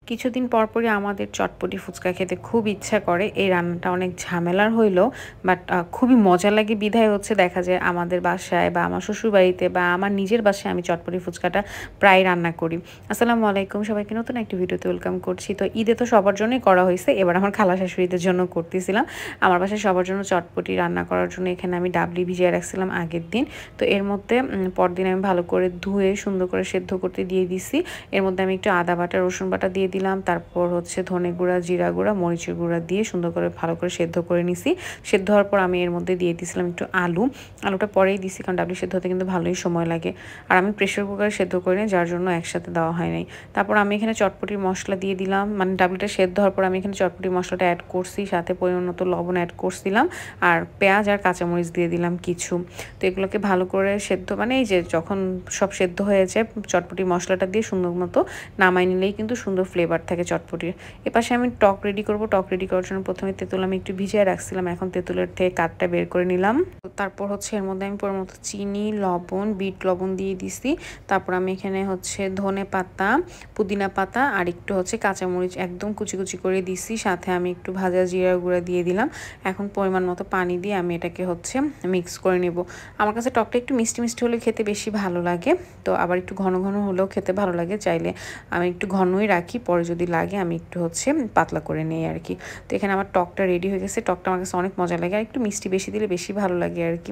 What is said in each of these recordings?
কিছুদিন পরপরই আমাদের চটপটি ফুচকা খেতে খুব ইচ্ছা করে। এই রান্নাটা অনেক ঝামেলার হইলেও বাট খুবই মজা লাগে বিধায় হচ্ছে দেখা যায় আমাদের বাসায় বা আমার শ্বশুরবাড়িতে বা আমার নিজের বাসায় আমি চটপটি ফুচকাটা প্রায় রান্না করি। আসসালামু আলাইকুম, সবাইকে নতুন একটি ভিডিওতে ওয়েলকাম করছি। তো ঈদে তো সবার জন্যই করা হয়েছে, এবার আমার খালা শাশুড়িদের জন্য করতেছিলাম। আমার বাসায় সবার জন্য চটপটি রান্না করার জন্য এখানে আমি ডাবলি ভিজিয়ে রাখছিলাম আগের দিন। তো এর মধ্যে পরদিন আমি ভালো করে ধুয়ে সুন্দর করে সেদ্ধ করতে দিয়ে দিছি। এর মধ্যে আমি একটু আদা বাটা রসুন বাটা দিয়ে দিলাম, তারপর হচ্ছে ধনে গুঁড়া, জিরা গুঁড়া, মরিচের গুঁড়া দিয়ে সুন্দর করে ভালো করে সেদ্ধ করে নিছি। সেদ্ধ হওয়ার পর আমি এর মধ্যে দিয়ে দিয়েছিলাম একটু আলুটা পরেই দিছি, কারণ ডাবলি সেদ্ধ হতে কিন্তু ভালোই সময় লাগে। আর আমি প্রেশার কুকারে সেদ্ধ করি না, যার জন্য একসাথে দেওয়া হয় নাই। তারপর আমি এখানে চটপটির মশলা দিয়ে দিলাম, মানে ডাবলিটা সেদ্ধ হওয়ার পর আমি এখানে চটপটির মশলাটা অ্যাড করছি, সাথে পরিমাণ মতো লবণ অ্যাড করছিলাম আর পেঁয়াজ আর কাঁচামরিচ দিয়ে দিলাম কিছু। তো এগুলোকে ভালো করে সেদ্ধ, মানে এই যে যখন সব সেদ্ধ হয়ে যায় চটপটির মশলাটা দিয়ে সুন্দর মতো নামাই নিলেই কিন্তু সুন্দর ফ্লেভার থাকে চটপটির। এপাশে আমি টক রেডি করব। টক রেডি করার জন্য প্রথমে তেঁতুল আমি একটু ভিজিয়ে রাখছিলাম, এখন তেঁতুলের থেকে কাঠটা বের করে নিলাম। তারপর হচ্ছে এর মধ্যে আমি পরিমাণ মতো চিনি, লবণ, বিট লবণ দিয়ে দিছি। তারপর আমি এখানে হচ্ছে ধনে পাতা, পুদিনা পাতা আর একটু হচ্ছে কাঁচামরিচ একদম কুচি কুচি করে দিছি, সাথে আমি একটু ভাজা জিরা গুঁড়া দিয়ে দিলাম। এখন পরিমাণ মতো পানি দিয়ে আমি এটাকে হচ্ছে মিক্স করে নেব। আমার কাছে টকটা একটু মিষ্টি মিষ্টি হলে খেতে বেশি ভালো লাগে, তো আবার একটু ঘন ঘন হলেও খেতে ভালো লাগে। চাইলে আমি একটু ঘনই রাখি, পরে যদি লাগে আমি একটু হচ্ছে পাতলা করে নেই আর কি। তো এখানে আমার টকটা রেডি হয়ে গেছে। টকটা আমার কাছে অনেক মজা লাগে, আর একটু মিষ্টি বেশি দিলে বেশি ভালো লাগে আর কি।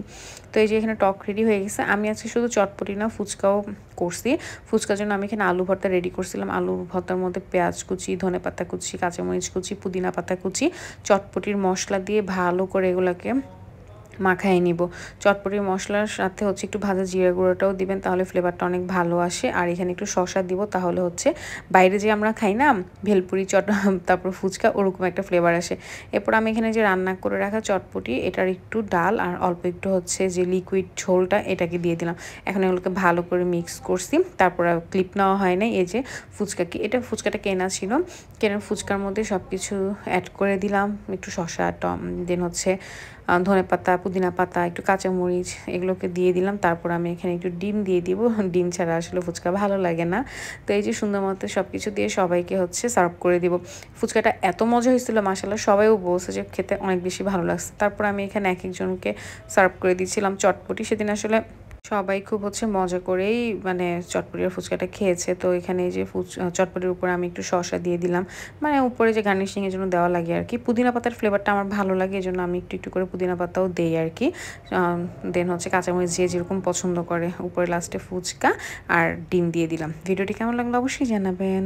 তো এই যে এখানে টক রেডি হয়ে গেছে। আমি আজকে শুধু চটপটি না, ফুচকাও করছি। ফুচকার জন্য আমি এখানে আলু ভর্তা রেডি করছিলাম। আলু ভর্তার মধ্যে পেঁয়াজ কুচি, ধনে পাতা কুচি, কাঁচামরিচ কুচি, পুদিনা পাতা কুচি, চটপটির মশলা দিয়ে ভালো করে এগুলোকে মাখায় নিব। চটপটির মশলার সাথে হচ্ছে একটু ভাজা জিরা গুঁড়োটাও দিবেন, তাহলে ফ্লেভারটা অনেক ভালো আসে। আর এখানে একটু শসা দিব, তাহলে হচ্ছে বাইরে যে আমরা খাই না ভেলপুরি তারপর ফুচকা, ওরকম একটা ফ্লেভার আসে। এরপর আমি এখানে যে রান্না করে রাখা চটপটি, এটার একটু ডাল আর অল্প একটু হচ্ছে যে লিকুইড ঝোলটা এটাকে দিয়ে দিলাম। এখন এগুলোকে ভালো করে মিক্স করছি। তারপর ক্লিপ নেওয়া হয় না। এই যে ফুচকাটা কেনা ছিল, কেনার ফুচকার মধ্যে সব কিছু অ্যাড করে দিলাম। একটু শসা, দেন হচ্ছে ধনে পাতা, পুদিনা পাতা, একটু কাঁচামরিচ, এগুলোকে দিয়ে দিলাম। তারপর আমি এখানে একটু ডিম দিয়ে দিব। ডিম ছাড়া আসলে ফুচকা ভালো লাগে না। তো এই যে সুন্দর মতো সব কিছু দিয়ে সবাইকে হচ্ছে সার্ভ করে দিব। ফুচকাটা এত মজা হয়েছিল, মাশাআল্লাহ, সবাইও বলছে যে খেতে অনেক বেশি ভালো লাগছে। তারপর আমি এখানে এক একজনকে সার্ভ করে দিয়েছিলাম চটপটি। সেদিন আসলে সবাই খুব হচ্ছে মজা করেই মানে চটপটি আর ফুচকাটা খেয়েছে। তো এখানে এই যে চটপটির উপরে আমি একটু শসা দিয়ে দিলাম, মানে উপরে যে গার্নিশিং এর জন্য দেওয়া লাগে আর কি। পুদিনা পাতার ফ্লেভারটা আমার ভালো লাগে, এই জন্য আমি একটু একটু করে পুদিনা পাতাও দেই আর কি। দেন হচ্ছে কাঁচামরিচ যে যেরকম পছন্দ করে। উপরে লাস্টে ফুচকা আর ডিম দিয়ে দিলাম। ভিডিওটি কেমন লাগলো অবশ্যই জানাবেন।